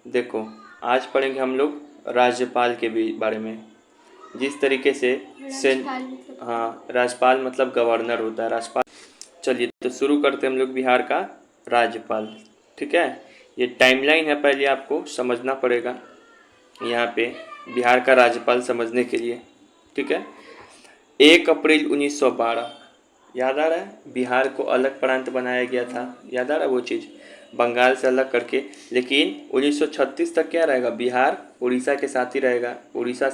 देखो, आज पढ़ेंगे हम लोग राज्यपाल के भी बारे में। जिस तरीके से सेन राज्यपाल मतलब हाँ, राज्यपाल मतलब गवर्नर होता है, राज्यपाल। चलिए तो शुरू करते हैं हम लोग बिहार का राज्यपाल। ठीक है, ये टाइमलाइन है, पहले आपको समझना पड़ेगा यहाँ पे बिहार का राज्यपाल समझने के लिए। ठीक है, 1 अप्रैल 1912, याद आ रहा है, बिहार को अलग प्रांत बनाया गया था, याद आ रहा है वो चीज़, बंगाल से अलग करके। लेकिन 1936 तक क्या रहेगा, बिहार उड़ीसा के साथ ही रहेगा। उड़ीसा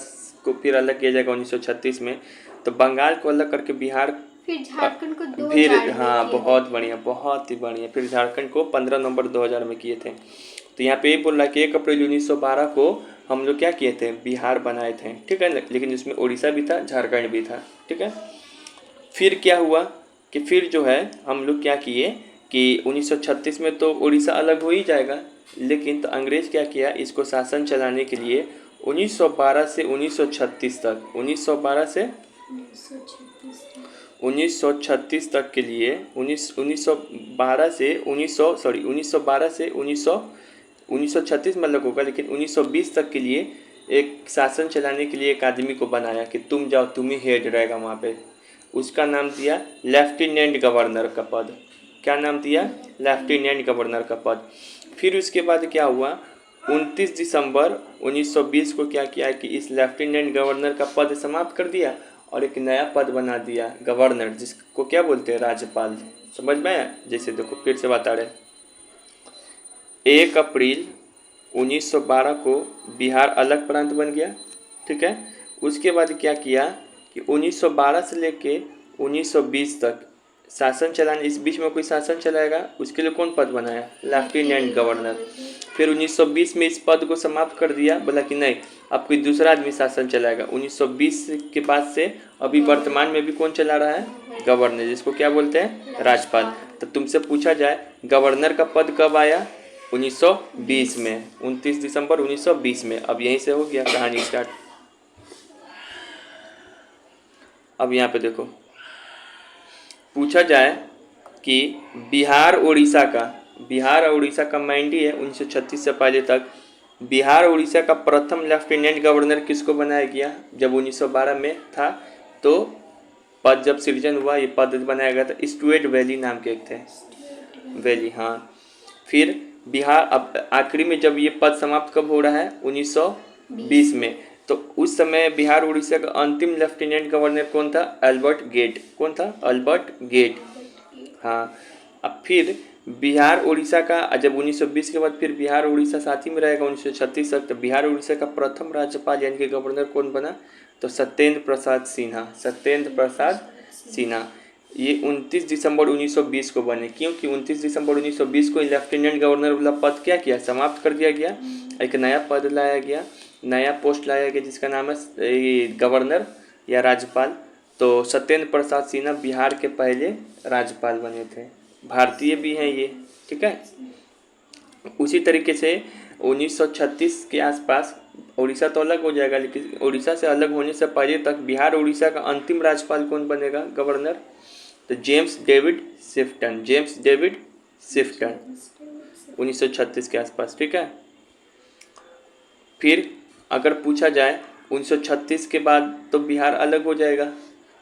को फिर अलग किया जाएगा 1936 में। तो बंगाल को अलग करके बिहार, फिर झारखंड को फिर 2000 में हाँ, किए थे। बहुत बढ़िया, बहुत ही बढ़िया। फिर झारखंड को 15 नवंबर 2000 में किए थे। तो यहाँ पे ये बोल रहा है कि 1 अप्रैल 1912 को हम लोग क्या किए थे, बिहार बनाए थे। ठीक है, लेकिन इसमें उड़ीसा भी था, झारखंड भी था। ठीक है, फिर क्या हुआ कि फिर जो है हम लोग क्या किए कि 1936 में तो उड़ीसा अलग हो ही जाएगा। लेकिन तो अंग्रेज़ क्या किया, इसको शासन चलाने के लिए 1912 से 1936 तक, 1912 से 1936 तक के लिए, 1912 से 1936 में अलग होगा, लेकिन 1920 तक के लिए एक शासन चलाने के लिए एक आदमी को बनाया कि तुम जाओ, तुम ही हेड रहेगा वहाँ पे। उसका नाम दिया लेफ्टिनेंट गवर्नर का पद। क्या नाम दिया, लेफ्टिनेंट गवर्नर का पद। फिर उसके बाद क्या हुआ, 29 दिसंबर 1920 को क्या किया कि इस लेफ्टिनेंट गवर्नर का पद समाप्त कर दिया और एक नया पद बना दिया, गवर्नर, जिसको क्या बोलते हैं, राज्यपाल। समझ में आया? जैसे देखो फिर से बता रहे, 1 अप्रैल 1912 को बिहार अलग प्रांत बन गया। ठीक है, उसके बाद क्या किया कि 1912 से लेके 1920 तक शासन चलाने, इस बीच में कोई शासन चलाएगा उसके लिए कौन पद बनाया, लेफ्टिनेंट गवर्नर। फिर 1920 में इस पद को समाप्त कर दिया, बोला कि नहीं, अब कोई दूसरा आदमी शासन चलाएगा। 1920 के बाद से अभी वर्तमान में भी कौन चला रहा है, गवर्नर, जिसको क्या बोलते हैं, राज्यपाल। तो तुमसे पूछा जाए गवर्नर का पद कब आया, 1920 में, 29 दिसंबर 1920 में। अब यहीं से हो गया कहानी स्टार्ट। अब यहाँ पे देखो, पूछा जाए कि बिहार और उड़ीसा का माइंडी है 1936 से पहले तक, बिहार और उड़ीसा का प्रथम लेफ्टिनेंट गवर्नर किसको बनाया गया, जब 1912 में था तो पद जब सृजन हुआ, ये पद बनाया गया था, स्टुअर्ट वैली नाम के एक थे, वैली, हाँ। फिर बिहार, अब आखिरी में जब ये पद समाप्त कब हो रहा है, 1920 में। तो उस समय बिहार उड़ीसा का अंतिम लेफ्टिनेंट गवर्नर कौन था, अल्बर्ट गेट। कौन था, अल्बर्ट गेट, हाँ। अब फिर बिहार उड़ीसा का, जब 1920 के बाद फिर बिहार उड़ीसा साथ ही में रहेगा 1936 तक, तो बिहार उड़ीसा का प्रथम राज्यपाल यानी कि गवर्नर कौन बना, तो सत्येंद्र प्रसाद सिन्हा, सत्येंद्र प्रसाद सिन्हा। ये 29 दिसंबर 1920 को बने, क्योंकि 29 दिसंबर 1920 को लेफ्टिनेंट गवर्नर वाला पद क्या किया, समाप्त कर दिया गया। एक नया पद लाया गया, नया पोस्ट लाया गया, जिसका नाम है गवर्नर या राज्यपाल। तो सत्येंद्र प्रसाद सिन्हा बिहार के पहले राज्यपाल बने थे, भारतीय भी हैं ये। ठीक है, उसी तरीके से 1936 के आसपास उड़ीसा तो अलग हो जाएगा, लेकिन उड़ीसा से अलग होने से पहले तक बिहार उड़ीसा का अंतिम राज्यपाल कौन बनेगा, गवर्नर, तो जेम्स डेविड शिफ्टन, जेम्स डेविड शिफ्टन, 1936 के आसपास। ठीक है, फिर अगर पूछा जाए 1936 के बाद तो बिहार अलग हो जाएगा,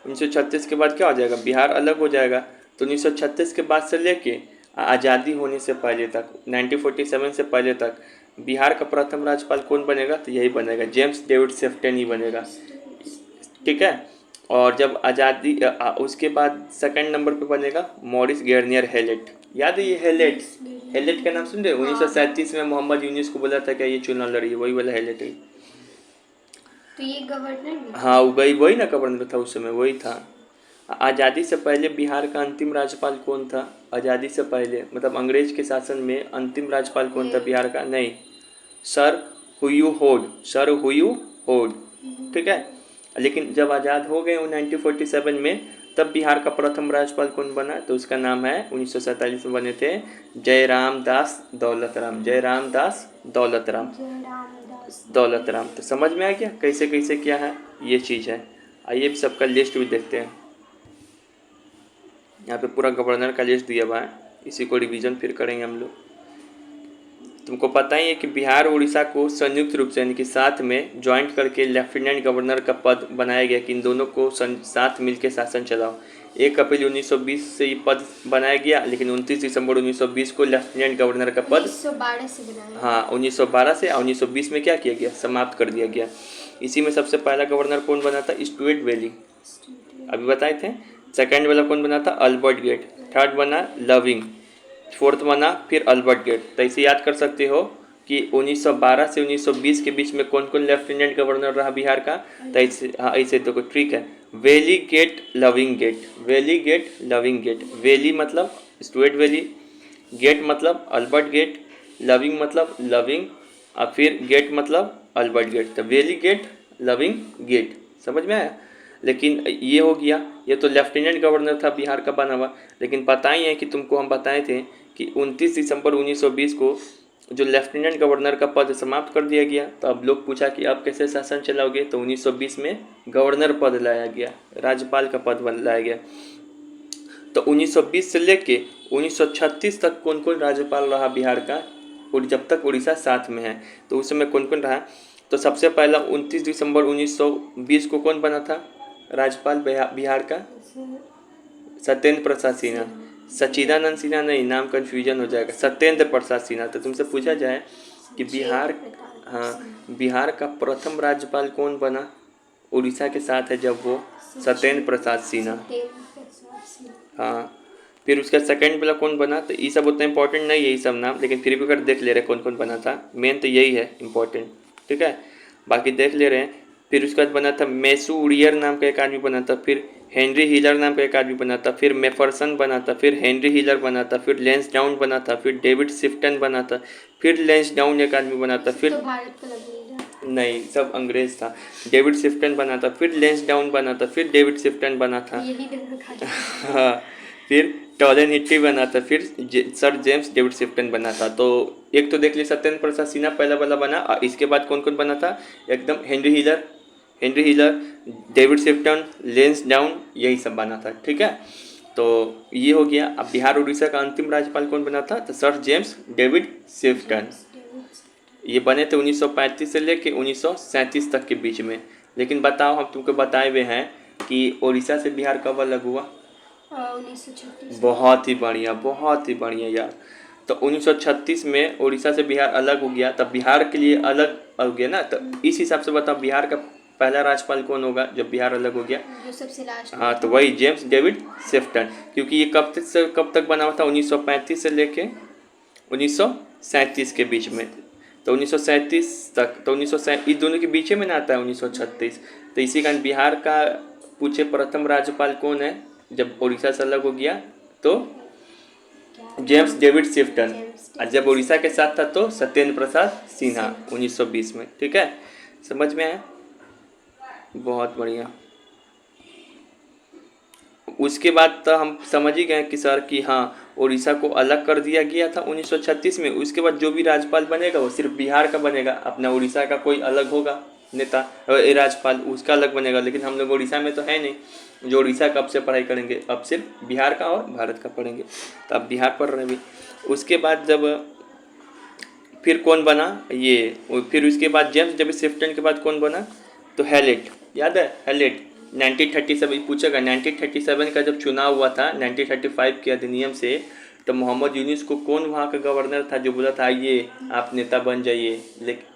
1936 के बाद क्या हो जाएगा, बिहार अलग हो जाएगा। तो 1936 के बाद से लेके आज़ादी होने से पहले तक, 1947 से पहले तक बिहार का प्रथम राज्यपाल कौन बनेगा, तो यही बनेगा, जेम्स डेविड शिफ्टन ही बनेगा। ठीक है, और जब आज़ादी उसके बाद सेकंड नंबर पे बनेगा मॉरिस गार्नियर हेलेट। याद है ये हेलेट, हेलेट का नाम सुन रहे, 1937 में मोहम्मद यूनिस को बोला था कि ये चुनाव लड़िए, वही वाला हेलेट है। तो ये गवर्नर भी, हाँ, वही ना गवर्नर था उस समय, वही था। आज़ादी से पहले बिहार का अंतिम राज्यपाल कौन था, आज़ादी से पहले मतलब अंग्रेज के शासन में अंतिम राज्यपाल कौन था बिहार का, नहीं, सर हुयू होड, सर हुयू होड। ठीक है, लेकिन जब आज़ाद हो गए 1947 में, तब बिहार का प्रथम राज्यपाल कौन बना, तो उसका नाम है, 1947 में बने थे, जयराम दास दौलतराम, जयराम दास दौलतराम, दौलतराम। तो समझ में आ गया कैसे कैसे क्या है ये चीज़ है। आइए सबका लिस्ट भी देखते हैं। यहाँ पे पूरा गवर्नर का लिस्ट दिया हुआ है, इसी को रिवीजन फिर करेंगे हम लोग। तुमको पता ही है कि बिहार और उड़ीसा को संयुक्त रूप से यानी कि साथ में ज्वाइंट करके लेफ्टिनेंट गवर्नर का पद बनाया गया कि इन दोनों को साथ मिलकर शासन चलाओ। 1 अप्रैल 1920 से ये पद बनाया गया, लेकिन 29 दिसंबर 1920 को लेफ्टिनेंट गवर्नर का पद 1912 से बनाया। हाँ 1912 से, और 1920 में क्या किया गया, समाप्त कर दिया गया। इसी में सबसे पहला गवर्नर कौन बना था, स्टुअर्ट वेली, अभी बताए थे। सेकंड वाला कौन बना था, अल्बर्ट गेट। थर्ड बना लविंग। फोर्थ बना फिर अल्बर्ट गेट। तो इसे याद कर सकते हो कि 1912 से 1920 के बीच में कौन कौन लेफ्टिनेंट गवर्नर रहा बिहार का। तो इसे हाँ ऐसे देखो, ट्रिक है, वेली गेट लविंग गेट, वेली गेट लविंग गेट। वेली मतलब स्टुअर्ट वेली, गेट मतलब अल्बर्ट गेट, लविंग मतलब लविंग, और फिर गेट मतलब अल्बर्ट गेट। तो वेली गेट लविंग गेट, समझ में आया। लेकिन ये हो गया, ये तो लेफ्टिनेंट गवर्नर था बिहार का बना हुआ। लेकिन पता ही है कि तुमको हम बताए थे कि 29 दिसंबर 1920 को जो लेफ्टिनेंट गवर्नर का पद समाप्त कर दिया गया। तो अब लोग पूछा कि अब कैसे शासन चलाओगे, तो 1920 में गवर्नर पद लाया गया, राज्यपाल का पद लाया गया। तो 1920 से लेके 1936 तक कौन कौन राज्यपाल रहा बिहार का, और जब तक उड़ीसा साथ में है तो उस समय कौन कौन रहा। तो सबसे पहला 29 दिसंबर 1920 को कौन बना था राज्यपाल बिहार का, सत्येंद्र प्रसाद सिन्हा। सच्चिदानंद सिन्हा नहीं, नाम कन्फ्यूजन हो जाएगा, सत्येंद्र प्रसाद सिन्हा। तो तुमसे पूछा जाए कि बिहार, हाँ बिहार का प्रथम राज्यपाल कौन बना उड़ीसा के साथ है, जब वो सत्येंद्र प्रसाद सिन्हा। हाँ फिर उसका सेकंड वाला कौन बना, तो ये सब उतना इंपॉर्टेंट नहीं है ये सब नाम, लेकिन फिर भी अगर देख ले रहे कौन कौन बना था, मेन तो यही है इंपॉर्टेंट, ठीक है, बाकी देख ले रहे हैं। फिर उसके बाद बना था मैसूरियर नाम का एक आदमी बना था, फिर हेनरी हिलर नाम का एक आदमी बना था, फिर मेफरसन बना था, फिर हेनरी हिलर बना था, फिर लेंसडाउन बना था, फिर डेविड शिफ्टन बना था, फिर लेंसडाउन एक आदमी बना था, फिर तो भारत का लग नहीं नहीं सब अंग्रेज था। डेविड शिफ्टन बना था, फिर लेंसडाउन बना था, फिर डेविड शिफ्टन बना था, यही दिन रखा हाँ फिर टॉलन हिट्टी बना था, फिर सर जेम्स डेविड शिफ्टन बना था। तो एक तो देख ली सत्येंद्र प्रसाद सिन्हा पहला वाला बना, और इसके बाद कौन कौन बना था, एकदम हेनरी हिलर, डेविड शिफ्टन, लेंसडाउन, यही सब बना था, ठीक है। तो ये हो गया। अब बिहार उड़ीसा का अंतिम राज्यपाल कौन बना था, तो सर जेम्स डेविड शिफ्टन। ये बने थे 1935 से लेके 1937 तक के बीच में। लेकिन बताओ, हम तुमको बताए हुए हैं कि उड़ीसा से बिहार कब अलग हुआ। 1936। बहुत ही बढ़िया यार। तो 1936 में उड़ीसा से बिहार अलग हो गया, तब बिहार के लिए अलग हो गया ना। तो इस हिसाब से बताओ बिहार का पहला राज्यपाल कौन होगा जब बिहार अलग हो गया। जो सबसे लास्ट हाँ तो वही जेम्स डेविड शिफ्टन, क्योंकि ये कब तक बना हुआ था, 1935 से लेके 1937 के बीच में। तो 1937 तक, तो 1937 इस दोनों के बीच में ना आता है 1936। तो इसी कारण बिहार का पूछे प्रथम राज्यपाल कौन है जब उड़ीसा से अलग हो गया, तो जेम्स डेविड शिफ्टन। और जब उड़ीसा के साथ था तो सत्येंद्र प्रसाद सिन्हा 1920 में, ठीक है, समझ में आया, बहुत बढ़िया। उसके बाद तो हम समझ ही गए कि सर कि हाँ उड़ीसा को अलग कर दिया गया था 1936 में। उसके बाद जो भी राज्यपाल बनेगा वो सिर्फ बिहार का बनेगा, अपना उड़ीसा का कोई अलग होगा नेता राज्यपाल, उसका अलग बनेगा। लेकिन हम लोग उड़ीसा में तो है नहीं, जो उड़ीसा का अब से पढ़ाई करेंगे, अब सिर्फ बिहार का और भारत का पढ़ेंगे, तो अब बिहार पढ़ रहे भी। उसके बाद जब फिर कौन बना ये, फिर उसके बाद जेम्स डेविड शिफ्टन के बाद कौन बना, तो हैलेट, याद है हैलेट। 1937 पूछेगा, 1937 का जब चुनाव हुआ था 1935 के अधिनियम से, तो मोहम्मद यूनुस को कौन वहाँ का गवर्नर था जो बोला था आइए आप नेता बन जाइए, लेकिन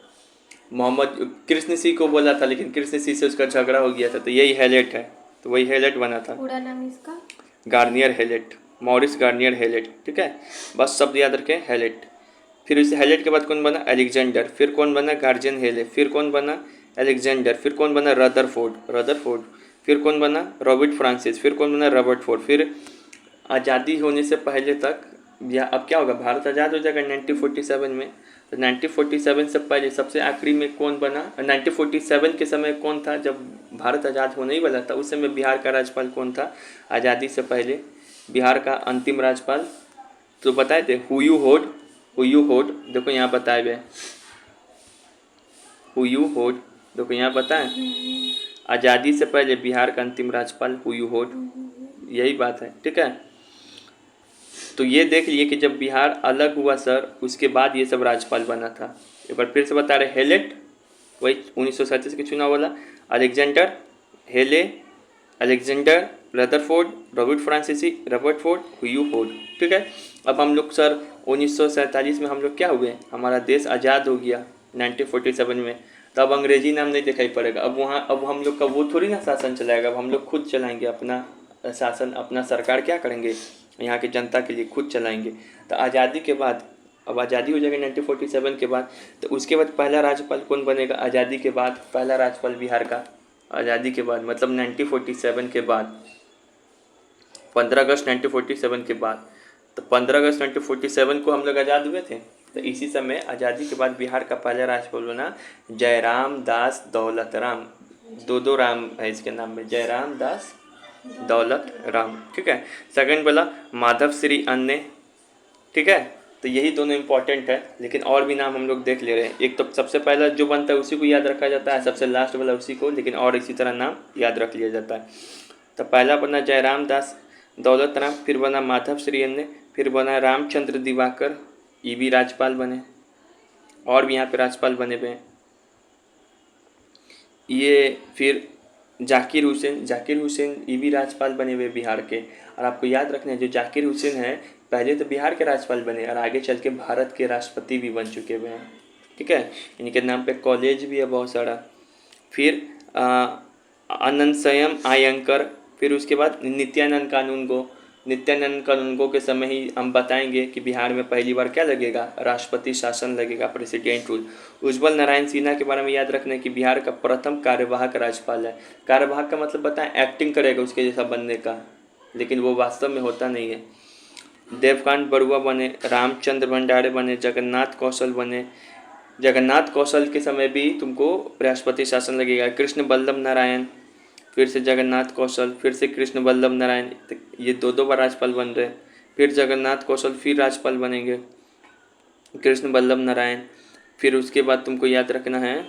मोहम्मद कृष्ण सिंह को बोला था, लेकिन कृष्ण सिंह से उसका झगड़ा हो गया था। तो यही हैलेट है, तो वही हैलेट बना था। पूरा नाम इसका Garnier Hallett, Maurice Garnier Hallett, ठीक है, बस शब्द याद रखें हैलेट। फिर उस हैलेट के बाद कौन बना, अलेक्जेंडर। फिर कौन बना, गार्जियन हेले। फिर कौन बना, अलेक्जेंडर। फिर कौन बना, रदरफोर्ड। फिर कौन बना, रॉबर्ट फ्रांसिस। फिर कौन बना, रॉबर्ट फोर्ड। फिर आज़ादी होने से पहले तक, या अब क्या होगा, भारत आज़ाद हो जाएगा 1947 में। तो 1947 से पहले सबसे आखिरी में कौन बना, 1947 के समय कौन था जब भारत आज़ाद होने ही वाला था, उस समय बिहार का राज्यपाल कौन था आज़ादी से पहले, बिहार का अंतिम राज्यपाल, तो बताए थे हुयू होड। देखो यहाँ बताए हुए हुयू होड, देखो यहाँ बताएं, आज़ादी से पहले बिहार का अंतिम राज्यपाल हुयू होड, यही बात है, ठीक है। तो ये देख लिए कि जब बिहार अलग हुआ सर, उसके बाद ये सब राज्यपाल बना था। एक बार फिर से बता रहे, हेलेट वही 1937 के चुनाव वाला, Alexander Haley, Alexander Rutherford, Robert Ford, Hugh Ford. ठीक है। अब हम लोग सर 1947 में हम लोग क्या हुए, हमारा देश आज़ाद हो गया 1947 में। तब अंग्रेजी नाम नहीं दिखाई पड़ेगा। अब हम लोग का वो थोड़ी ना शासन चलाएगा, अब हम लोग खुद चलाएंगे अपना शासन, अपना सरकार क्या करेंगे, यहाँ की जनता के लिए खुद चलाएंगे। तो आज़ादी के बाद, अब आज़ादी हो जाएगी 1947 के बाद, तो उसके बाद पहला राज्यपाल कौन बनेगा आज़ादी के बाद, पहला राज्यपाल बिहार का आज़ादी के बाद, मतलब 1947 के बाद, 15 अगस्त 1947 के बाद। तो 15 अगस्त 1947 को हम लोग आज़ाद हुए थे। तो इसी समय आज़ादी के बाद बिहार का पहला राज्यपाल बना जयराम दास दौलत राम। दो राम है इसके नाम में, जयराम दास दौलत राम। ठीक है। सेकंड बोला माधव श्री अन्य। ठीक है। तो यही दोनों इंपॉर्टेंट है, लेकिन और भी नाम हम लोग देख ले रहे हैं। एक तो सबसे पहला जो बनता है उसी को याद रखा जाता है, सबसे लास्ट वाला उसी को, लेकिन और इसी तरह नाम याद रख लिया जाता है। तो पहला बना जयराम दास दौलत राम, फिर बना माधव श्री अन्य, फिर बना रामचंद्र दिवाकर, ये भी राज्यपाल बने। और भी यहाँ पे राज्यपाल बने हुए हैं ये। फिर जाकिर हुसैन ये भी राज्यपाल बने हुए बिहार के। और आपको याद रखना है, जो जाकिर हुसैन है पहले तो बिहार के राज्यपाल बने और आगे चल के भारत के राष्ट्रपति भी बन चुके हुए हैं। ठीक है। इनके नाम पे कॉलेज भी है बहुत सारा। फिर अनंतसयम आयंकर, फिर उसके बाद नित्यानंद कानूनगो के समय ही हम बताएंगे कि बिहार में पहली बार क्या लगेगा, राष्ट्रपति शासन लगेगा, प्रेसिडेंट रूल। उज्ज्वल नारायण सिन्हा के बारे में याद रखना है कि बिहार का प्रथम कार्यवाहक राज्यपाल है। कार्यवाहक का मतलब बताएं, एक्टिंग करेगा उसके जैसा बनने का, लेकिन वो वास्तव में होता नहीं है। देवकांत बरुआ बने, रामचंद्र भंडारे बने, जगन्नाथ कौशल बने। जगन्नाथ कौशल के समय भी तुमको राष्ट्रपति शासन लगेगा। कृष्ण वल्लभ नारायण, फिर से जगन्नाथ कौशल, फिर से कृष्ण वल्लभ नारायण, ये दो बार राज्यपाल बन रहे। फिर जगन्नाथ कौशल, फिर राज्यपाल बनेंगे कृष्ण वल्लभ नारायण। फिर उसके बाद तुमको याद रखना है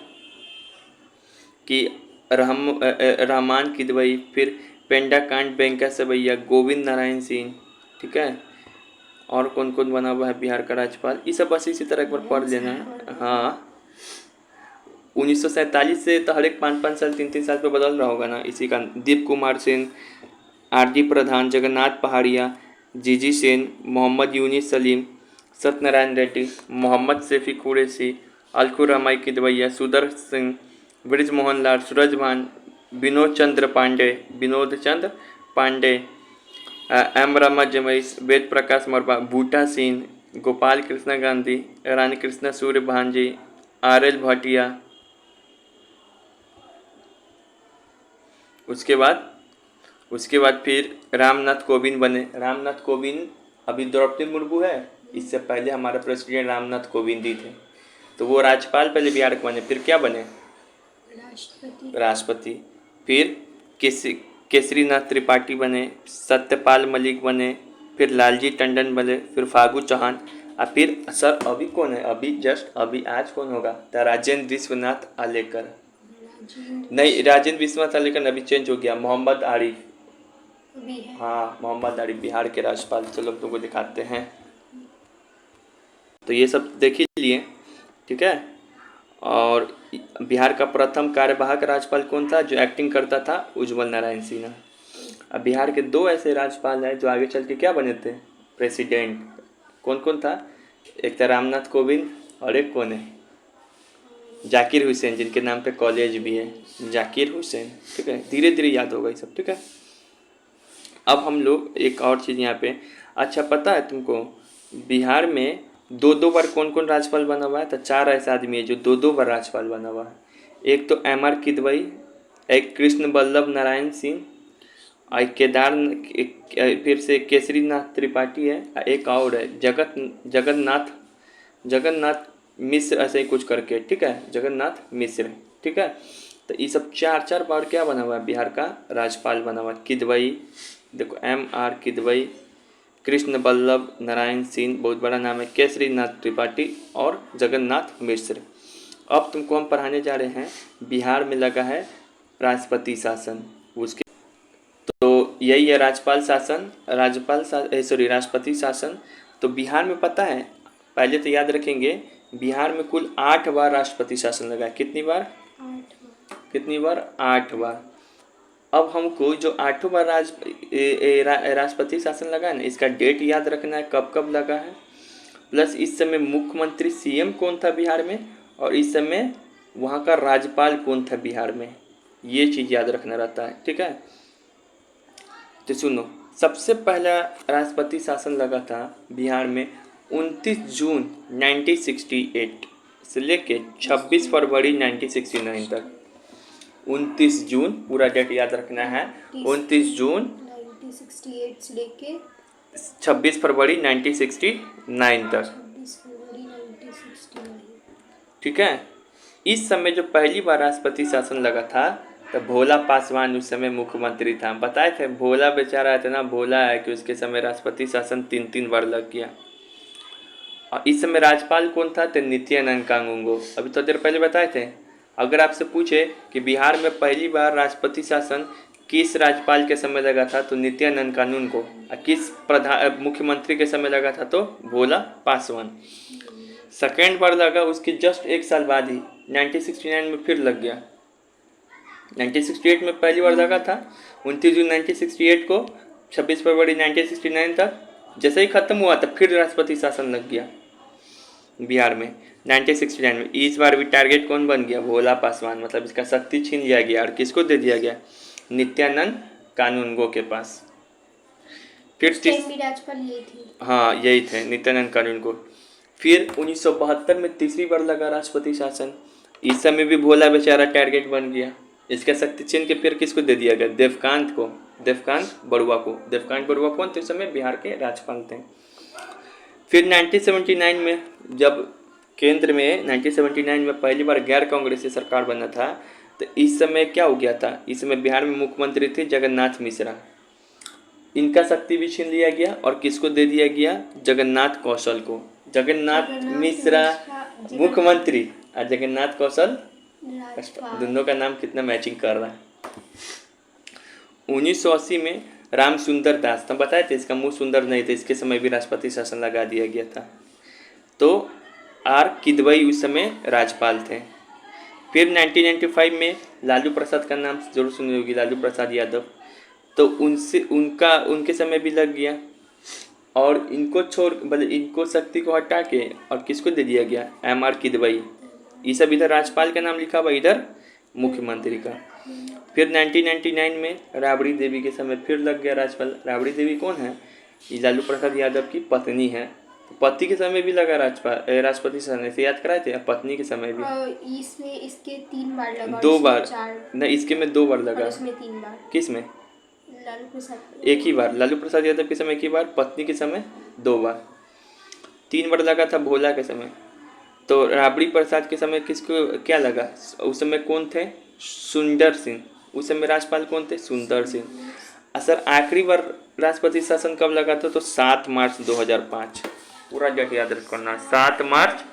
कि रहमान किदवई, फिर पेंडाकांत वेंकट सवैया, गोविंद नारायण सिंह। ठीक है। और कौन कौन बना हुआ है बिहार का राज्यपाल, ये सब बस इसी तरह एक बार पढ़ लेना है। हाँ, 1947 से तो हर एक 5-5 साल 3-3 साल पे बदल रहा होगा ना। इसी का दीप कुमार सेन, आरडी प्रधान, जगन्नाथ पहाड़िया, जीजी सेन, मोहम्मद यूनिस सलीम, सत्यनारायण रेड्डी, मोहम्मद शफी कुरैशी, अलखुर रमाई किदवैया, सुदर्शन सिंह, ब्रिजमोहन लाल, सूरजभान, विनोद चंद्र पांडे, एम रमा जमई, वेद प्रकाश मरबा, बूटा सिंह, गोपाल कृष्ण गांधी, रानी कृष्ण सूर्य भांजी, आर.एल. भाटिया। उसके बाद फिर रामनाथ कोविंद बने। रामनाथ कोविंद, अभी द्रौपदी मुर्मू है, इससे पहले हमारे प्रेसिडेंट रामनाथ कोविंद ही थे। तो वो राज्यपाल पहले बिहार के बने, फिर क्या बने, राष्ट्रपति। फिर केसरीनाथ त्रिपाठी बने, सत्यपाल मलिक बने, फिर लालजी टंडन बने, फिर फागू चौहान। और फिर सर अभी कौन है, अभी आज कौन होगा, तो राजेंद्र विश्वनाथ आलेकर। नहीं, राजेंद्र विश्वनाथ आलेकर अभी चेंज हो गया, मोहम्मद आरिफ। हाँ, मोहम्मद आरिफ बिहार के राज्यपाल। चलो तुमको दिखाते हैं। तो ये सब देख ही लिए। ठीक है। और बिहार का प्रथम कार्यवाहक राज्यपाल कौन था, जो एक्टिंग करता था, उज्ज्वल नारायण सिन्हा। अब बिहार के दो ऐसे राज्यपाल हैं जो आगे चल के क्या बने थे, प्रेसिडेंट। कौन कौन था, एक था रामनाथ कोविंद और एक कौन है, जाकिर हुसैन, जिनके नाम पे कॉलेज भी है, जाकिर हुसैन। ठीक है। धीरे धीरे याद होगा ये सब। ठीक है। अब हम लोग एक और चीज़ यहाँ पे, अच्छा पता है तुमको बिहार में दो बार कौन कौन राज्यपाल बना हुआ है, तो 4 ऐसे आदमी है जो दो बार राज्यपाल बना हुआ है। एक तो एम.आर. किदवई, एक कृष्ण वल्लभ नारायण सिंह, और फिर से केसरीनाथ त्रिपाठी है, एक और है जगन्नाथ मिश्र, ऐसे ही कुछ करके। ठीक है, जगन्नाथ मिश्र। ठीक है। तो ये सब 4 बार क्या बना हुआ है, बिहार का राज्यपाल बना हुआ है। किदवई, देखो एम.आर. किदवई, कृष्ण वल्लभ नारायण सिंह, बहुत बड़ा नाम है, केसरीनाथ त्रिपाठी और जगन्नाथ मिश्र। अब तुमको हम पढ़ाने जा रहे हैं बिहार में लगा है राष्ट्रपति शासन। उसके तो यही है राष्ट्रपति शासन। तो बिहार में पता है, पहले तो याद रखेंगे, बिहार में कुल 8 बार राष्ट्रपति शासन लगा है। कितनी बार? 8 बार। अब हमको जो 8 बार राष्ट्रपति शासन लगा है ना, इसका डेट याद रखना है, कब कब लगा है, प्लस इस समय मुख्यमंत्री सीएम कौन था बिहार में, और इस समय वहाँ का राज्यपाल कौन था बिहार में, ये चीज़ याद रखना रहता है। ठीक है, तो सुनो, सबसे पहला राष्ट्रपति शासन लगा था बिहार में 29 जून 1968 से लेके 26 फरवरी 1969 तक। 29 जून, पूरा डेट याद रखना है, 29 जून 1968 से लेके 26 फरवरी 1969 तक। 26 फरवरी 1969। ठीक है, इस समय जो पहली बार राष्ट्रपति शासन लगा था, तो भोला पासवान उस समय मुख्यमंत्री था। बताए थे, भोला बेचारा इतना भोला है कि उसके समय राष्ट्रपति शासन 3 बार लग गया। और इस समय राज्यपाल कौन था? तो नित्यानंद कानूनगो। अभी तो देर पहले बताए थे। अगर आपसे पूछे कि बिहार में पहली बार राष्ट्रपति शासन किस राज्यपाल के समय लगा था, तो नित्यानंद कानूनगो। और किस मुख्यमंत्री के समय लगा था, तो भोला पासवान। सेकेंड बार लगा उसके जस्ट 1 साल बाद ही 1969 में फिर लग गया। 1968 में पहली बार लगा था, 29 जून 1968 को 26 फरवरी 1969 तक। जैसे ही खत्म हुआ तब फिर राष्ट्रपति शासन लग गया बिहार में 1969 में। इस बार भी टारगेट कौन बन गया? भोला पासवान। मतलब इसका शक्ति छीन लिया गया और किसको दे दिया गया? नित्यानंद कानूनगो के पास। फिर राज्यपाल यही थी। हाँ, यही थे, नित्यानंद कानूनगो। फिर 1972 में तीसरी बार लगा राष्ट्रपति शासन। इस समय भी भोला बेचारा टारगेट बन गया। इसका शक्ति छीन के फिर किसको दे दिया गया? देवकांत को, देवकांत बरुआ को। देवकांत बरुआ कौन थे? उस समय बिहार के राज्यपाल थे। फिर 1979 में जब केंद्र में 1979 में पहली बार गैर कांग्रेसी सरकार बना था, तो इस समय क्या हो गया था? इस समय बिहार में मुख्यमंत्री थे जगन्नाथ मिश्रा। इनका शक्ति भी छीन लिया गया और किसको दे दिया गया? जगन्नाथ कौशल को। जगन्नाथ मिश्रा मुख्यमंत्री और जगन्नाथ कौशल, दोनों का नाम कितना मैचिंग कर रहा है। 1980 में राम सुंदर दास, तो बताए थे इसका मुंह सुंदर नहीं था, इसके समय भी राष्ट्रपति शासन लगा दिया गया था। तो आर किदवई उस समय राज्यपाल थे। फिर 1995 में लालू प्रसाद का नाम जरूर सुनी होगी, लालू प्रसाद यादव। तो उनके समय भी लग गया और इनको इनको शक्ति को हटा के और किसको दे दिया गया? MR किदवई। ये सब इधर राज्यपाल का नाम लिखा हुआ, इधर मुख्यमंत्री का। फिर 1999 में राबड़ी देवी के समय फिर लग गया राज्यपाल। राबड़ी देवी कौन है? ये लालू प्रसाद यादव की पत्नी है। पति के समय भी लगा राष्ट्रपति शासन, से याद कराए थे। पत्नी के समय भी इसमें इसके 3 बार लगा, 2 बार नहीं, इसके में 2 बार लगा। इसमें 3 बार। किस में? लालू प्रसाद 1 ही बार। लालू प्रसाद यादव के समय 1 ही बार, पत्नी के समय 2 बार। 3 बार लगा था भोला के समय। तो राबड़ी प्रसाद के समय किसको क्या लगा? उस समय कौन थे? सुंदर सिंह। उस समय राज्यपाल कौन थे? सुंदर सिंह। सर आखिरी बार राष्ट्रपति शासन कब लगा था? तो 7 मार्च 2005। पूरा डेट याद रखना, 7 मार्च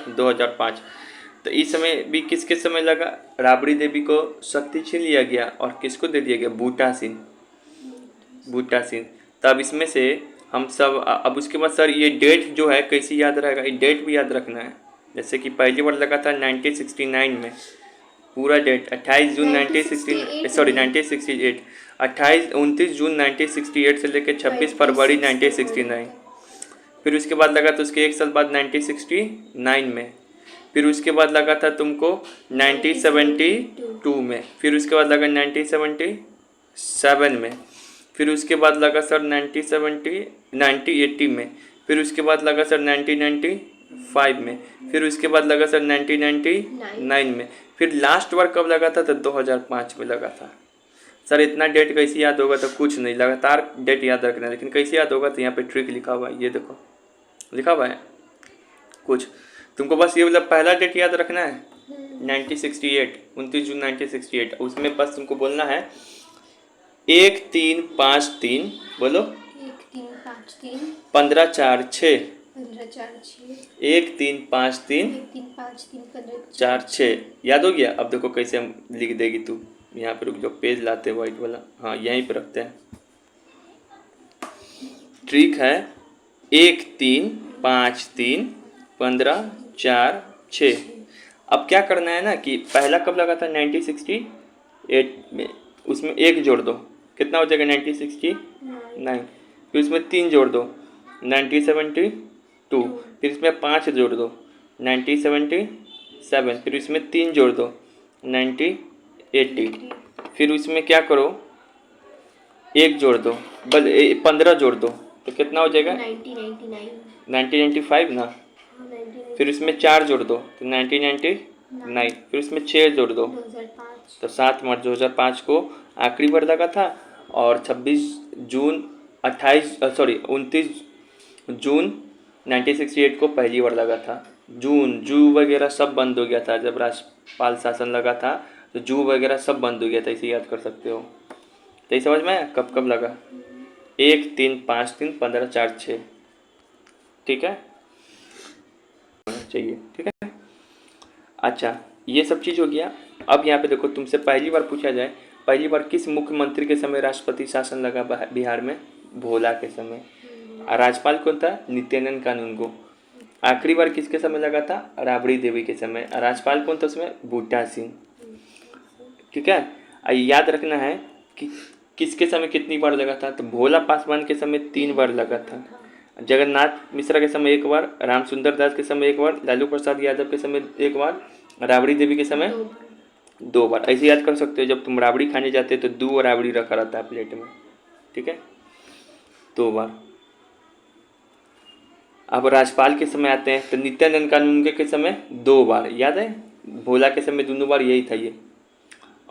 2005। तो इस समय भी किसके समय लगा? राबड़ी देवी को शक्ति छीन लिया गया और किसको दे दिया गया? बूटा सिंह। तब इसमें से हम सब अब उसके बाद सर ये डेट जो है कैसे याद रहेगा? ये डेट भी याद रखना है। जैसे कि पहली बार लगा था 1969 में, पूरा डेट 28 जून 1968, 29 जून 1968 से लेकर 26 फरवरी 1969। फिर उसके बाद लगा था उसके 1 साल बाद 1969 में। फिर उसके बाद लगा था तुमको 1972 में। फिर उसके बाद लगा 1977 में। फिर उसके बाद लगा सर 1980 में। फिर उसके बाद लगा सर 1995 में। फिर उसके बाद लगा सर 1999 में। फिर लास्ट बार कब लगा था? तो 2005 में लगा था। सर इतना डेट कैसे याद होगा? तो कुछ नहीं, लगातार डेट याद रखना है। लेकिन कैसे याद होगा? तो यहाँ पे ट्रिक लिखा हुआ है, ये देखो लिखा हुआ है कुछ। तुमको बस ये मतलब पहला डेट याद रखना है 1968, 29 जून 1968। उसमें बस तुमको बोलना है 1353, बोलो 1353 1546 1546 1353 1353 46। याद हो गया? अब देखो कैसे हम लिख देगी तू। यहाँ पे रुक जाओ, पेज लाते हैं वाइट वाला, हाँ यहीं पे रखते हैं। ट्रिक है 1 3 5 3 15 4 6। अब क्या करना है ना कि पहला कब लगा था 1968 में, उसमें 1 जोड़ दो, कितना हो जाएगा 1969। फिर उसमें 3 जोड़ दो 1972, फिर इसमें 5 जोड़ दो 1977, फिर इसमें 3 जोड़ दो 1980, फिर उसमें क्या करो 1 जोड़ दो, 15 जोड़ दो, तो कितना हो जाएगा 1995 ना। फिर इसमें 4 जोड़ दो तो 1999, फिर उसमें 6 जोड़ दो 2005 तो 7 मार्च 2005 को आखिरी बार लगा था, और 26 जून 29 जून 1968 को पहली बार लगा था। जू वगैरह सब बंद हो गया था जब राजपाल शासन लगा था, तो जू वगैरह सब बंद हो गया था, इसे याद कर सकते हो। तो ये समझ में आया कब कब लगा, 1 3 5 3 15 4 6, ठीक है, चाहिए, ठीक है। अच्छा ये सब चीज़ हो गया। अब यहाँ पे देखो, तुमसे पहली बार पूछा जाए, पहली बार किस मुख्यमंत्री के समय राष्ट्रपति शासन लगा बिहार में? भोला के समय। राज्यपाल कौन था? नित्यानंद कानूनगो। आखिरी बार किसके समय लगा था? राबड़ी देवी के समय। राज्यपाल कौन था उसमें? बूटा सिंह, ठीक है। याद रखना है कि किसके समय कितनी बार लगा था, तो भोला पासवान के समय 3 बार लगा था, जगन्नाथ मिश्रा के समय 1 बार, राम सुंदर दास के समय 1 बार, लालू प्रसाद यादव के समय 1 बार, राबड़ी देवी के समय 2 बार। ऐसे याद कर सकते हो, जब तुम राबड़ी खाने जाते हो तो 2 राबड़ी रखा रहता है प्लेट में, ठीक है, 2 बार। अब राज्यपाल के समय आते हैं तो नित्यानंद कानूनगो के समय 2 बार, याद है, भोला के समय दोनों बार यही था ये,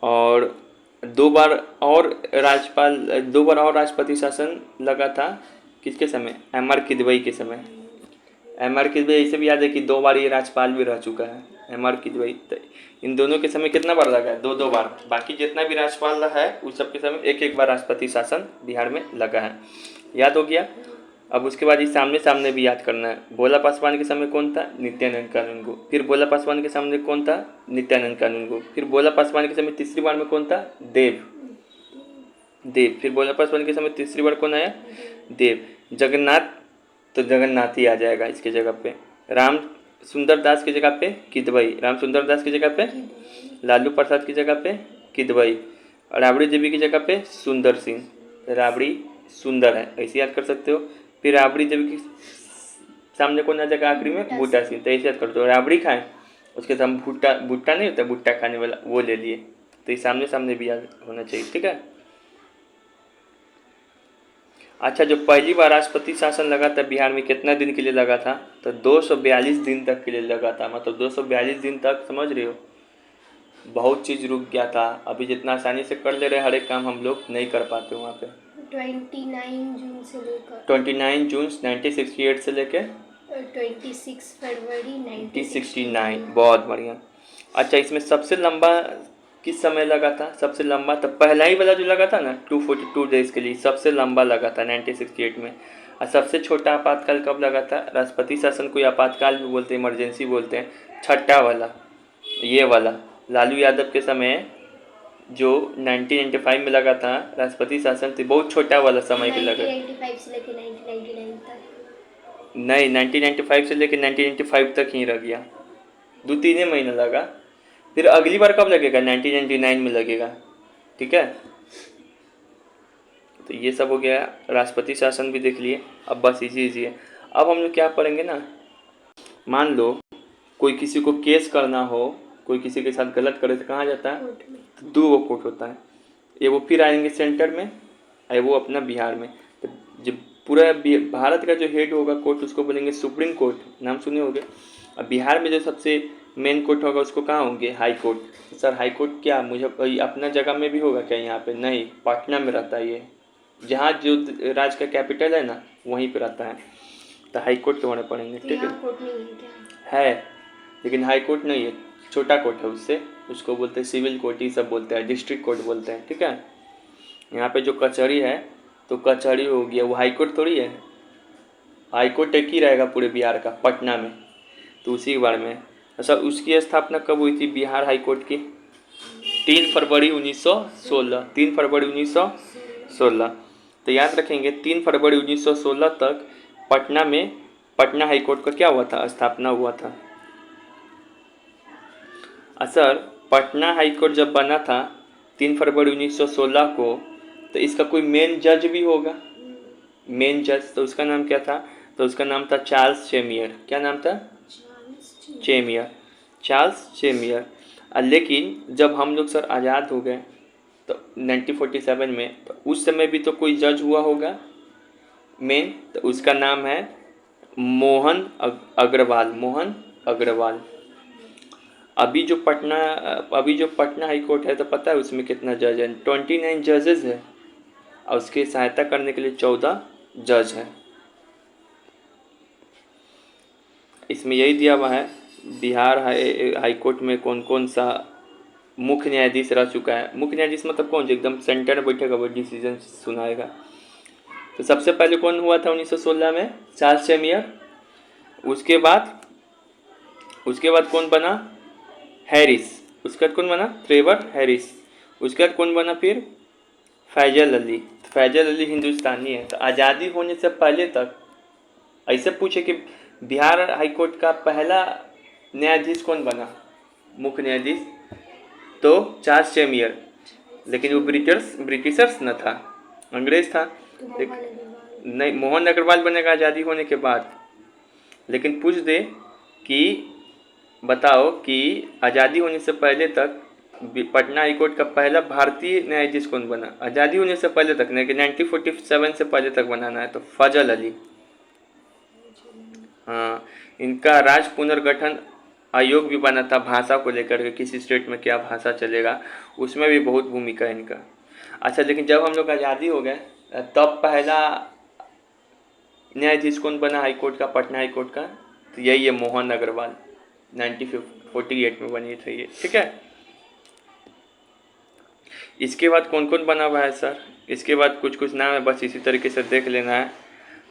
और 2 बार और राज्यपाल, 2 बार और राष्ट्रपति शासन लगा था किसके समय? एम आर किदवई के समय। एम आर किदवई ऐसे भी याद है कि 2 बार ये राज्यपाल भी रह चुका है, एम आर किदवई। तो इन दोनों के समय कितना बार लगा है? 2 बार। बाकी जितना भी राज्यपाल रहा है उस सब के समय 1 बार राष्ट्रपति शासन बिहार में लगा है, याद हो गया। अब उसके बाद ये सामने सामने भी याद करना है। भोला पासवान के समय कौन था? नित्यानंद कानूनगो। फिर भोला पासवान के सामने कौन था? नित्यानंद कानूनगो। फिर भोला पासवान के समय तीसरी बार में कौन था? देव। फिर भोला पासवान के समय तीसरी बार कौन आया? देव। जगन्नाथ, तो जगन्नाथ ही आ जाएगा इसके जगह पे। राम सुंदर दास की जगह पे किदवई, राम सुंदर दास की जगह पे लालू प्रसाद की जगह पे किदवई, और राबड़ी देवी की जगह पे सुंदर सिंह। राबड़ी सुंदर है, ऐसे याद कर सकते हो। फिर राबड़ी देवी के सामने कौन आ जाएगा आखिरी में? बूटा सिंह। तो ऐसे याद करते हो, राबड़ी खाएं उसके सामने भुट्टा, भुट्टा नहीं होता भुट्टा खाने वाला, वो ले लिए। तो ये सामने सामने भी याद होना चाहिए, ठीक है। अच्छा, जो पहली बार राष्ट्रपति शासन लगा था बिहार में कितना दिन के लिए लगा था? तो 242 दिन तक के लिए लगा था। मतलब 242 दिन तक, समझ रहे हो, बहुत चीज़ रुक गया था। अभी जितना आसानी से कर ले रहे हर एक काम, हम लोग नहीं कर पाते वहाँ पे। 29 जून से लेकर 29 जून 1968 से लेकर 26 फरवरी 1969, बहुत बढ़िया। अच्छा, इसमें सबसे लंबा किस समय लगा था? सबसे लंबा तो पहला ही वाला जो लगा था ना 242 डेज के लिए, सबसे लंबा लगा था 1968 में। और सबसे छोटा आपातकाल कब लगा था? राष्ट्रपति शासन को आपातकाल भी बोलते हैं, इमरजेंसी बोलते हैं। छठा वाला, ये वाला लालू यादव के समय जो 1995 में लगा था राष्ट्रपति शासन, तो बहुत छोटा वाला समय पे लगा। 1995 से लेकर 1999 तक नहीं, 1995 से लेकर 1995 तक ही रह गया, 2-3 महीना लगा। फिर अगली बार कब लगेगा? 1999 में लगेगा, ठीक है। तो ये सब हो गया, राष्ट्रपति शासन भी देख लिए। अब बस इजी है। अब हम लोग क्या पढ़ेंगे ना, मान लो कोई किसी को केस करना हो, कोई किसी के साथ गलत करे तो कहाँ जाता है? तो 2 कोर्ट होता है, ये वो फिर आएंगे सेंटर में, और वो अपना बिहार में। तो जब पूरा भारत का जो हेड होगा कोर्ट, उसको बोलेंगे सुप्रीम कोर्ट, नाम सुने होंगे। और बिहार में जो सबसे मेन कोर्ट होगा उसको कहाँ होंगे? High court. Sir high court क्या मुझे अपना जगह में भी होगा क्या? यहाँ पे नहीं, पटना में रहता है ये, जहाँ जो राज्य का कैपिटल है ना वहीं पे रहता है। तो हाई कोर्ट तुम्हारे पढ़ेंगे, ठीक है। कोर्ट नहीं है क्या? है, लेकिन हाई कोर्ट नहीं है, छोटा कोर्ट है उससे, उसको बोलते हैं सिविल कोर्ट, ही सब बोलते हैं, डिस्ट्रिक्ट कोर्ट बोलते हैं, ठीक है। यहाँ पे जो कचहरी है तो कचहरी हो गया, वो हाई कोर्ट थोड़ी है। हाई कोर्ट एक ही रहेगा पूरे बिहार का, पटना में, तो उसी के बारे में। अच्छा, उसकी स्थापना कब हुई थी बिहार हाई कोर्ट की? 3 फरवरी 1916, 3 फरवरी 1916। तो याद रखेंगे 3 फरवरी 1916 तक पटना में पटना हाईकोर्ट का क्या हुआ था, स्थापना हुआ था। सर पटना हाईकोर्ट जब बना था 3 फरवरी 1916 को, तो इसका कोई मेन जज भी होगा, मेन जज, तो उसका नाम क्या था, तो उसका नाम था चार्ल्स चेमियर। क्या नाम था, चेमियर, चार्ल्स चेमियर। लेकिन जब हम लोग सर आज़ाद हो गए तो 1947 में, तो उस समय भी तो कोई जज हुआ होगा मेन, तो उसका नाम है मोहन अग्रवाल, मोहन अग्रवाल। अभी जो पटना हाई कोर्ट है तो पता है उसमें कितना जज है, 29 जजेस है, और उसकी सहायता करने के लिए 14 जज है। इसमें यही दिया हुआ है बिहार हाई कोर्ट में कौन कौन सा मुख्य न्यायाधीश रह चुका है। मुख्य न्यायाधीश मतलब कौन, जो एकदम सेंटर में बैठेगा, वो डिसीजन सुनाएगा। तो सबसे पहले कौन हुआ था 1916 में, चार्ल्स चेमियर। उसके बाद कौन बना, हैरिस। उसके बाद कौन बना, ट्रेवर हैरिस। उसके बाद कौन बना फिर, फैजल अली। फैजल अली हिंदुस्तानी है। तो आज़ादी होने से पहले तक ऐसे पूछे कि बिहार हाई कोर्ट का पहला न्यायाधीश कौन बना, मुख्य न्यायाधीश, तो चार्ल्स चेमियर। लेकिन वो ब्रिटिशर्स न था, अंग्रेज था। नहीं, मोहन अग्रवाल बनेगा आज़ादी होने के बाद। लेकिन पूछ दे कि बताओ कि आज़ादी होने से पहले तक पटना हाई कोर्ट का पहला भारतीय न्यायाधीश कौन बना, आज़ादी होने से पहले तक, नहीं कि 1947 से पहले तक बनाना है, तो फजल अली। हाँ, इनका राज्य पुनर्गठन आयोग भी बना था भाषा को लेकर के, किसी स्टेट में क्या भाषा चलेगा, उसमें भी बहुत भूमिका है इनका। अच्छा, लेकिन जब हम लोग आज़ादी हो गए तब पहला न्यायाधीश कौन बना हाई कोर्ट का, पटना हाई कोर्ट का, तो यही है मोहन अग्रवाल, 1948 में बनी थी ये, ठीक है। इसके बाद कौन कौन बना हुआ है सर, इसके बाद कुछ नाम है, बस इसी तरीके से देख लेना है।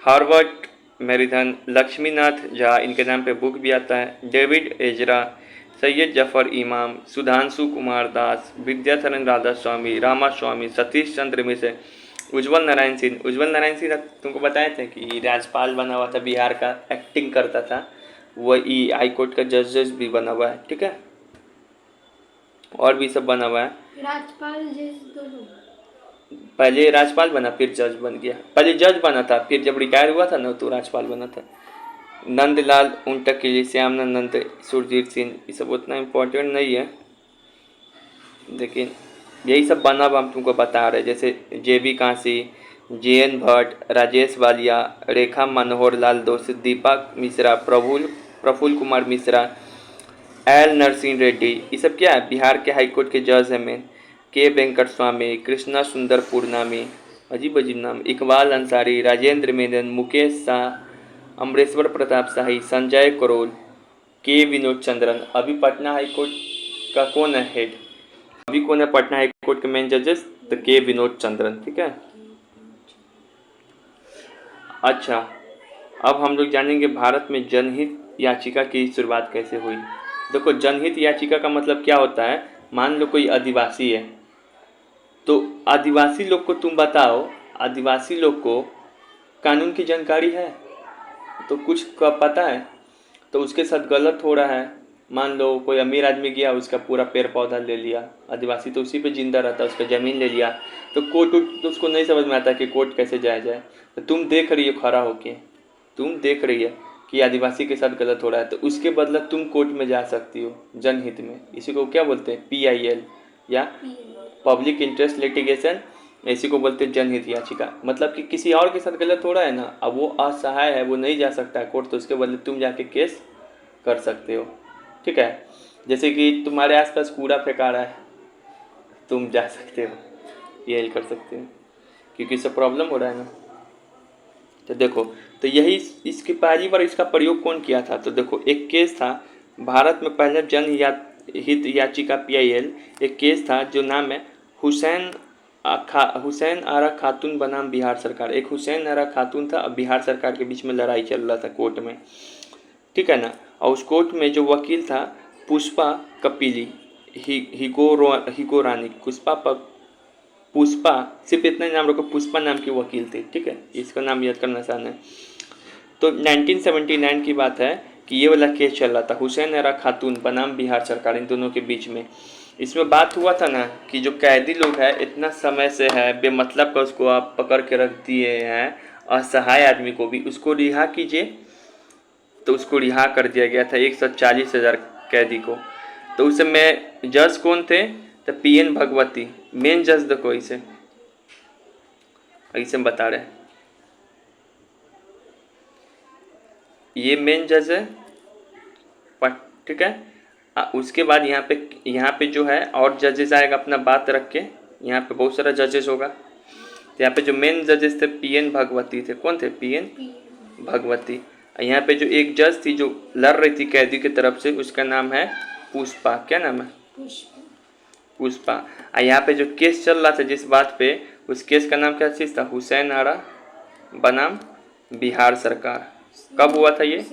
हार्वर्ड मेरिधन, लक्ष्मीनाथ झा, इनके नाम पे बुक भी आता है। डेविड एजरा, सैयद जफर इमाम, सुधांशु कुमार दास, विद्याधरन राधा स्वामी, रामा स्वामी, सतीश चंद्र मिश्र, उज्जवल नारायण सिंह तुमको बताए थे कि राज्यपाल बना हुआ था बिहार का, एक्टिंग करता था, वही हाई कोर्ट का जज भी बना हुआ है, ठीक है। और भी सब बना हुआ है। राज्यपाल जज दोनों, पहले राज्यपाल बना फिर जज बन गया, पहले जज बना था, फिर जब रिटायर हुआ था ना तो राज्यपाल बना था। नंदलाल उंटकिली, श्यामानंद, सुरजीत सिंह, ये सब उतना इम्पोर्टेंट नहीं है, लेकिन यही सब बना हुआ हम तुमको बता रहे, जैसे JB कांसी, JN भट्ट, राजेश वालिया, रेखा मनोहर लाल दोषी, दीपक मिश्रा, प्रफुल्ल कुमार मिश्रा, L नरसिंह रेड्डी, ये सब क्या है, बिहार के हाईकोर्ट के जज हैं मेन। के वेंकट स्वामी, कृष्णा सुंदर पूर्णामी, अजीब नाम, इकबाल अंसारी, राजेंद्र मेनन, मुकेश शाह, अमरेश्वर प्रताप शाही, संजय करोल, के विनोद चंद्रन। अभी पटना हाईकोर्ट का कौन है हेड, अभी कौन है पटना हाईकोर्ट के मेन जजेस, तो के विनोद चंद्रन, ठीक है। अच्छा, अब हम लोग जानेंगे भारत में जनहित याचिका की शुरुआत कैसे हुई। देखो, जनहित याचिका का मतलब क्या होता है, मान लो कोई आदिवासी है, तो आदिवासी लोग को तुम बताओ, आदिवासी लोग को कानून की जानकारी है, तो कुछ का पता है, तो उसके साथ गलत हो रहा है। मान लो कोई अमीर आदमी गया, उसका पूरा पेड़ पौधा ले लिया, आदिवासी तो उसी पे जिंदा रहता है, उसका ज़मीन ले लिया, तो कोर्ट तो उसको नहीं समझ में आता कि कोर्ट कैसे जाया जाए। तो तुम देख रही हो खड़ा होके, तुम देख रही है कि आदिवासी के साथ गलत हो रहा है, तो उसके बदला तुम कोर्ट में जा सकती हो जनहित में। इसी को क्या बोलते हैं, PIL या पब्लिक इंटरेस्ट लिटिगेशन, इसी को बोलते हैं जनहित याचिका। मतलब कि किसी और के साथ गलत हो रहा है ना, अब वो असहाय है, वो नहीं जा सकता है कोर्ट, तो उसके बदले तुम जाके केस कर सकते हो, ठीक है। जैसे कि तुम्हारे आसपास कूड़ा फेंका रहा है, तुम जा सकते हो, ये कर सकते हो, क्योंकि इससे प्रॉब्लम हो रहा है ना। तो देखो, तो यही इसकी पहली बार इसका प्रयोग कौन किया था, तो देखो एक केस था भारत में पहले जनहित याचिका PIL, एक केस था जो नाम है हुसैन आरा खातून बनाम बिहार सरकार। एक हुसैन आरा खातून था, अब बिहार सरकार के बीच में लड़ाई चल रहा था कोर्ट में, ठीक है ना। और उस कोर्ट में जो वकील था पुष्पा कपिली, हिगो रानी पुष्पा, सिर्फ इतना ही नाम रखो, पुष्पा नाम की वकील थी। ठीक है, इसका नाम याद करना आसान है। तो 1979 की बात है कि ये वाला केस चल रहा था हुसैन आरा खातून बनाम बिहार सरकार, इन दोनों के बीच में। इसमें बात हुआ था ना कि जो कैदी लोग है इतना समय से है बेमतलब का उसको आप पकड़ के रख दिए हैं, असहाय आदमी को भी उसको रिहा कीजिए, तो उसको रिहा कर दिया गया था 140,000 कैदी को। तो उस समय जज कौन थे? तो PN भगवती, मेन जज देखो इसे ऐसे बता रहे, ये मेन जज है। ठीक है, उसके बाद यहाँ पे जो है और जजेस आएगा अपना बात रख के, यहाँ पे बहुत सारा जजेस होगा। तो यहाँ पे जो मेन जजेस थे PN भगवती थे। कौन थे? PN भगवती। यहाँ पे जो एक जज थी जो लड़ रही थी कैदी की तरफ से, उसका नाम है पुष्पा। क्या नाम है? पुष्पा। यहाँ पे जो केस चल रहा था जिस बात पे, उस केस का नाम क्या चीज़ था? हुसैन आरा बनाम बिहार सरकार। कब हुआ था ये?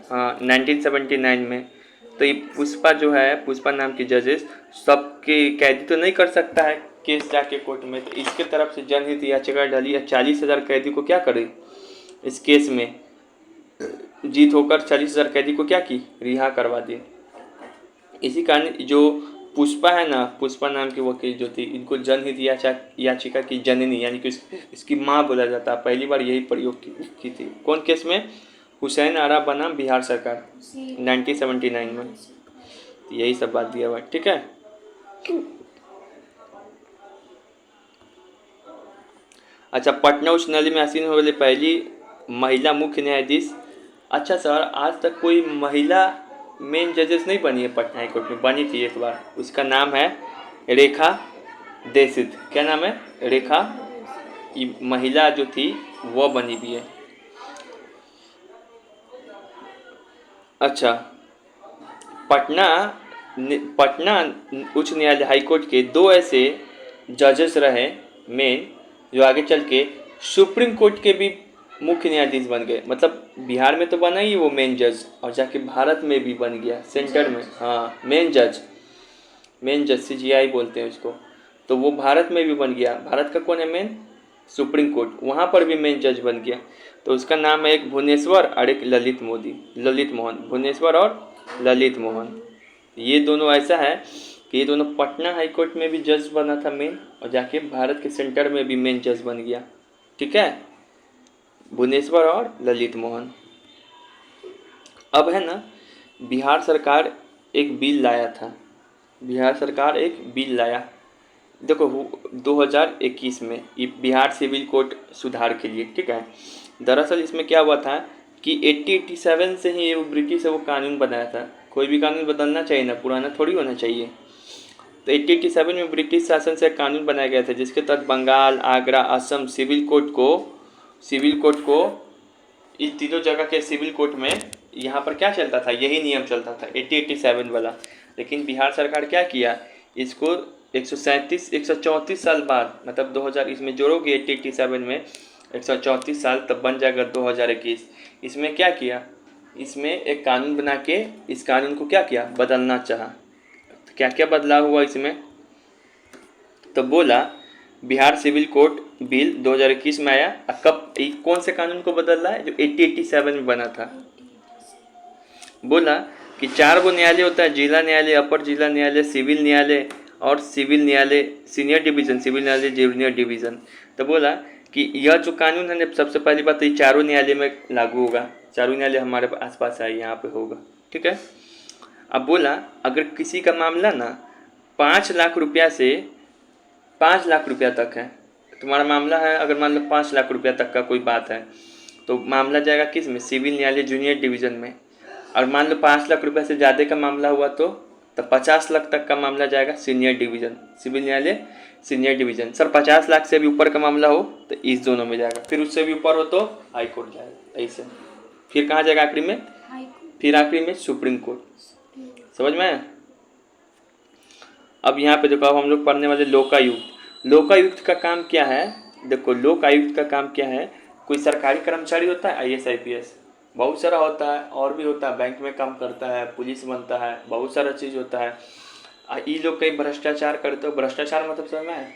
हाँ, 1979 में। तो ये पुष्पा जो है, पुष्पा नाम की जजेस सबके कैदी तो नहीं कर सकता है केस जाके कोर्ट में, तो इसके तरफ से जनहित याचिका डाली 40,000 कैदी को क्या करे इस केस में जीत होकर 40,000 कैदी को क्या की? रिहा करवा दी। इसी कारण जो पुष्पा है ना, पुष्पा नाम की वकील जो थी, इनको जनहित याचिका की जननी यानी कि इसकी माँ बोला जाता है। पहली बार यही प्रयोग की थी। कौन केस में? हुसैन आरा बनाम बिहार सरकार 1979 में। तो यही सब बात दिया हुआ। ठीक है, अच्छा, पटना उच्च न्यायालय में आसीन होने वाली पहली महिला मुख्य न्यायाधीश। अच्छा सर, आज तक कोई महिला मेन जजेस नहीं बनी है पटना हाई कोर्ट में? बनी थी एक बार, उसका नाम है रेखा देसित। क्या नाम है? रेखा। ये महिला जो थी वो बनी भी है। अच्छा, पटना उच्च न्यायालय हाई कोर्ट के 2 ऐसे जजेस रहे मेन, जो आगे चल के सुप्रीम कोर्ट के भी मुख्य न्यायाधीश बन गए। मतलब बिहार में तो बना ही वो मेन जज, और जाके भारत में भी बन गया सेंटर में। हाँ, मेन जज CJI बोलते हैं उसको। तो वो भारत में भी बन गया। भारत का कौन है मेन? सुप्रीम कोर्ट, वहाँ पर भी मेन जज बन गया। तो उसका नाम है एक भुवनेश्वर और एक ललित मोहन। भुवनेश्वर और ललित मोहन, ये दोनों ऐसा है कि ये दोनों पटना हाई कोर्ट में भी जज बना था मेन, और जाके भारत के सेंटर में भी मेन जज बन गया। ठीक है, भुवनेश्वर और ललित मोहन। अब है ना, बिहार सरकार एक बिल लाया था। देखो 2021 में, ये बिहार सिविल कोड सुधार के लिए। ठीक है, दरअसल इसमें क्या हुआ था कि 1887 से ही वो ब्रिटिश वो कानून बनाया था। कोई भी कानून बदलना चाहिए ना, पुराना थोड़ी होना चाहिए। तो 1887 में ब्रिटिश शासन से कानून बनाया गया था जिसके तहत बंगाल, आगरा, असम सिविल कोड को इस तीनों जगह के सिविल कोर्ट में यहाँ पर क्या चलता था? यही नियम चलता था 1887 वाला। लेकिन बिहार सरकार क्या किया, इसको 134 साल बाद, मतलब 2000, इसमें जोड़ोगे 1887 में 134 साल, तब बन जाएगा 2021। इसमें क्या किया, इसमें एक कानून बना के इस कानून को क्या किया? बदलना चाहा। तो क्या क्या बदलाव हुआ इसमें? तो बोला बिहार सिविल कोड बिल 2021 में आया। कब, कौन से कानून को बदल रहा है? जो 1887 में बना था। बोला कि 4 गो न्यायालय होता है, जिला न्यायालय, अपर जिला न्यायालय, सिविल न्यायालय और सिविल न्यायालय सीनियर डिवीज़न, सिविल न्यायालय जूनियर डिवीज़न। तो बोला कि यह जो कानून है, सबसे पहली बात तो ये चारों न्यायालय में लागू होगा। चारों न्यायालय हमारे आसपास है, यहाँ पे होगा। ठीक है, अब बोला अगर किसी का मामला ना 5 लाख रुपया से 5 लाख रुपया तक है, तुम्हारा मामला है, अगर मान लो 5 लाख रुपया तक का कोई बात है, तो मामला जाएगा किस में? सिविल न्यायालय जूनियर डिवीज़न में। और मान लो 5 लाख रुपया से ज़्यादा का मामला हुआ तो 50 लाख तक का मामला जाएगा सीनियर डिवीज़न, सिविल न्यायालय सीनियर डिवीज़न। सर 50 लाख से भी ऊपर का मामला हो तो इस दोनों में जाएगा, फिर उससे भी ऊपर हो तो हाई कोर्ट जाएगा। ऐसे फिर कहाँ जाएगा आखिरी में? फिर आखिरी में सुप्रीम कोर्ट। समझ में? अब यहाँ पे देखो, अब हम लोग पढ़ने वाले लोकायुक्त। लोकायुक्त का काम क्या है? देखो, लोकायुक्त का काम क्या है, कोई सरकारी कर्मचारी होता है IAS IPS, बहुत सारा होता है, और भी होता है, बैंक में काम करता है, पुलिस बनता है, बहुत सारा चीज़ होता है। ये लोग कहीं भ्रष्टाचार करते हो। भ्रष्टाचार मतलब समझ में है,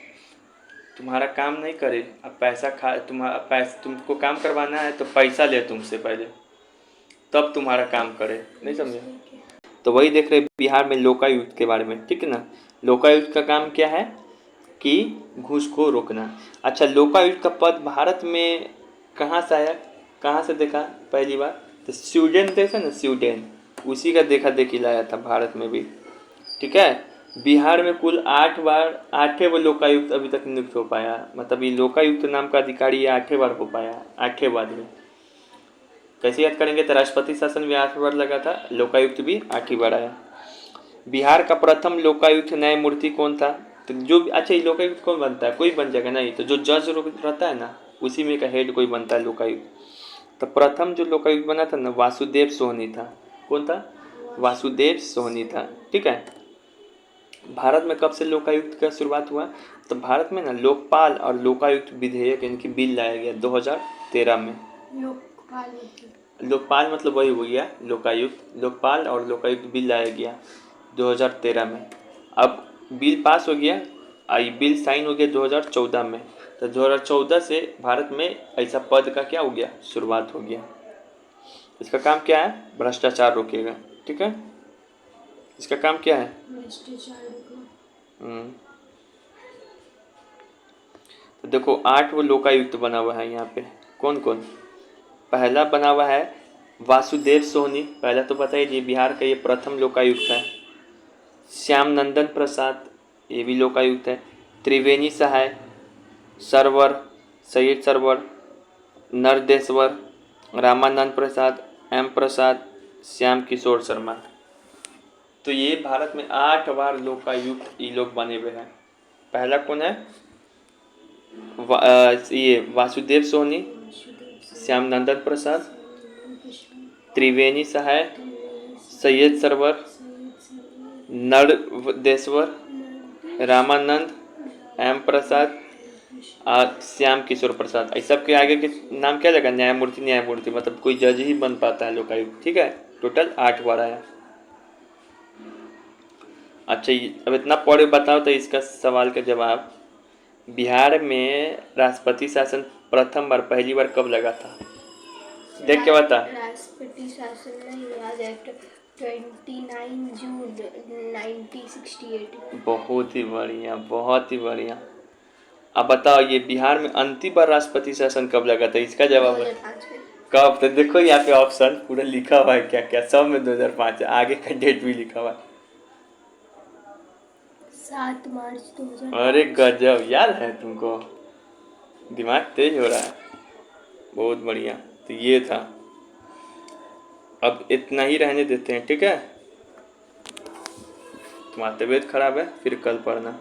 तुम्हारा काम नहीं करे, अब पैसा खा, तुम्हारा पैसा, तुमको काम करवाना है तो पैसा ले तुमसे पहले, तब तुम्हारा काम करे, नहीं समझे। तो वही देख रहे बिहार में लोकायुक्त के बारे में, ठीक है ना। लोकायुक्त का काम क्या है कि घूस को रोकना। अच्छा, लोकायुक्त का पद भारत में कहाँ से आया, कहाँ से देखा पहली बार, तो स्वीडन देश है ना, स्वीडन, उसी का देखा देखी लाया था भारत में भी, ठीक है। बिहार में कुल 8 बार लोकायुक्त अभी तक नियुक्त हो पाया, मतलब ये लोकायुक्त नाम का अधिकारी 8 बार हो पाया, 8 बार में। कैसे याद करेंगे, तो राष्ट्रपति शासन भी 8 बार लगा था, लोकायुक्त भी 8 बार आया। बिहार का प्रथम लोकायुक्त न्यायमूर्ति कौन था, तो जो, अच्छा ये लोकायुक्त कौन बनता है, कोई बन जाएगा नहीं, तो जो जज रहता है ना, उसी में का हेड कोई बनता है लोकायुक्त। तो प्रथम जो लोकायुक्त बना था ना, वासुदेव सोहनी था। कौन था, वासुदेव सोहनी था, ठीक है। भारत में कब से लोकायुक्त का शुरुआत हुआ, तो भारत में ना लोकपाल और लोकायुक्त विधेयक इनकी बिल लाया गया 2013 में। लोकपाल मतलब वही हो गया लोकायुक्त, लोकपाल और लोकायुक्त बिल लाया गया 2013 में। अब बिल पास हो गया, आई बिल साइन हो गया 2014 में। तो 2014 से भारत में ऐसा पद का क्या हो गया, शुरुआत हो गया। इसका काम क्या है, भ्रष्टाचार रोकेगा, ठीक है। इसका काम क्या है, तो देखो 8 वो लोकायुक्त बना हुआ है यहाँ पे। कौन कौन, पहला बना हुआ है वासुदेव सोहनी, पहला तो पता ही, ये बिहार का ये प्रथम लोकायुक्त है। श्याम नंदन प्रसाद, ये भी लोकायुक्त है। त्रिवेणी सहाय, सरवर, सैयद सरवर, नरदेश्वर, रामानंद प्रसाद, एम प्रसाद, श्याम किशोर शर्मा। तो ये भारत में 8 बार लोकायुक्त ये लोग बने हुए हैं। पहला कौन है, ये वासुदेव सोहनी, श्याम नंदन प्रसाद, त्रिवेणी सहाय, सैयद सरवर, नरदेश्वर, रामानंद, एम प्रसाद और श्याम किशोर प्रसाद। इस सब के आगे के नाम क्या लगा, न्यायमूर्ति, न्यायमूर्ति मतलब कोई जज ही बन पाता है लोकायुक्त, ठीक है। टोटल 8 बार आया। अच्छा, अब इतना पढ़े बताओ तो इसका सवाल का जवाब, बिहार में राष्ट्रपति शासन प्रथम बार, पहली बार कब लगा था, देख के बता। राष्ट्रपति शासन नहीं याद है, 29 जून 1968। बहुत ही बढ़िया, बहुत ही बढ़िया। अब बताओ ये बिहार में अंतिम बार राष्ट्रपति शासन कब लगा था, इसका जवाब है 2005 में। कब, तो देखो यहाँ पे ऑप्शन पूरा लिखा हुआ है, क्या क्या सब में 2005 है, आगे का डेट भी लिखा हुआ है। 7 मार्च 2005। अरे गजब, याद है तुमको, दिमाग तेज हो रहा है, बहुत बढ़िया। तो ये था, अब इतना ही रहने देते हैं, ठीक है। तुम्हारी तबीयत खराब है, फिर कल पढ़ना।